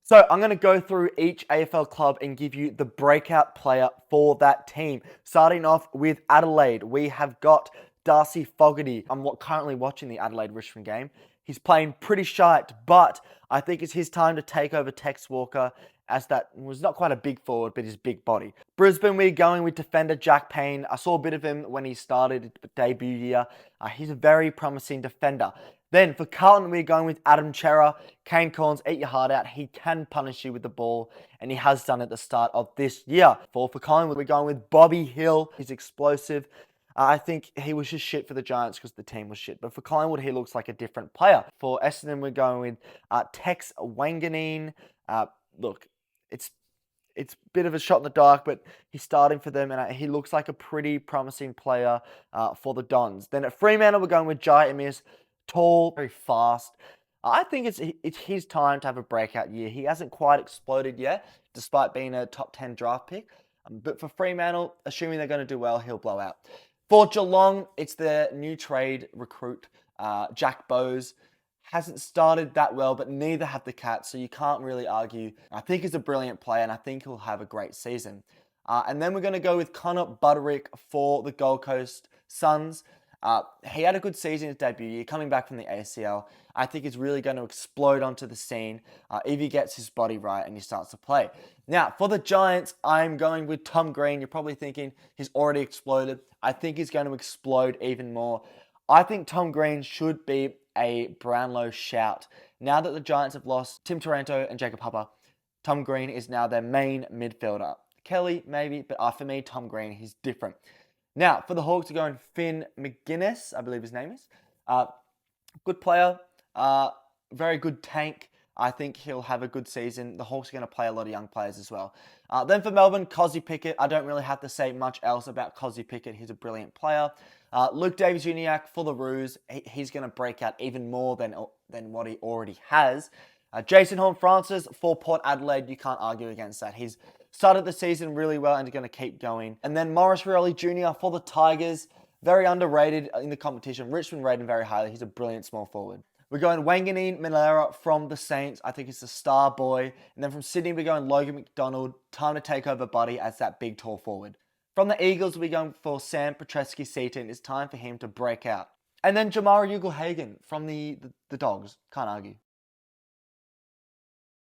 So I'm going to go through each AFL club and give you the breakout player for that team. Starting off with Adelaide, we have got Darcy Fogarty. I'm currently watching the Adelaide-Richmond game. He's playing pretty shite, but I think it's his time to take over Tex Walker, as that was not quite a big forward, but his big body. Brisbane, we're going with defender Jack Payne. I saw a bit of him when he started debut year. He's a very promising defender. Then for Carlton, we're going with Adam Chera. Kane Corns, eat your heart out. He can punish you with the ball, and he has done it at the start of this year. For Collingwood, we're going with Bobby Hill. He's explosive. I think he was just shit for the Giants because the team was shit. But for Collingwood, he looks like a different player. For Essendon, we're going with Tex Wanganeen. Look, it's a bit of a shot in the dark, but he's starting for them, and he looks like a pretty promising player for the Dons. Then at Fremantle, we're going with Jai Amiss. Tall, very fast. I think it's his time to have a breakout year. He hasn't quite exploded yet, despite being a top 10 draft pick. But for Fremantle, assuming they're going to do well, he'll blow out. For Geelong, it's their new trade recruit, Jack Bowes. Hasn't started that well, but neither have the Cats, so you can't really argue. I think he's a brilliant player, and I think he'll have a great season. And then we're going to go with Connor Buderick for the Gold Coast Suns. He had a good season in his debut year, coming back from the ACL. I think he's really going to explode onto the scene if he gets his body right and he starts to play. Now, for the Giants, I'm going with Tom Green. You're probably thinking he's already exploded. I think he's going to explode even more. I think Tom Green should be a Brownlow shout. Now that the Giants have lost Tim Taranto and Jacob Hupper, Tom Green is now their main midfielder. Kelly, maybe, but for me, Tom Green, he's different. Now, for the Hawks, we're going Finn McGuinness, I believe his name is. Good player, very good tank. I think he'll have a good season. The Hawks are going to play a lot of young players as well. Then for Melbourne, Cozzy Pickett. I don't really have to say much else about Cozzy Pickett. He's a brilliant player. Luke Davies-Uniacke for the Roos. He's going to break out even more than what he already has. Jason Horne-Francis for Port Adelaide. You can't argue against that. He's started the season really well and is going to keep going. And then Maurice Rioli Jr. for the Tigers. Very underrated in the competition. Richmond rated him very highly. He's a brilliant small forward. We're going Wanganeen Milera from the Saints. I think he's a star boy. And then from Sydney, we're going Logan McDonald. Time to take over Buddy as that big, tall forward. From the Eagles, we're going for Sam Petreski-Seaton. It's time for him to break out. And then Jamara Ugle-Hagan from the Dogs. Can't argue.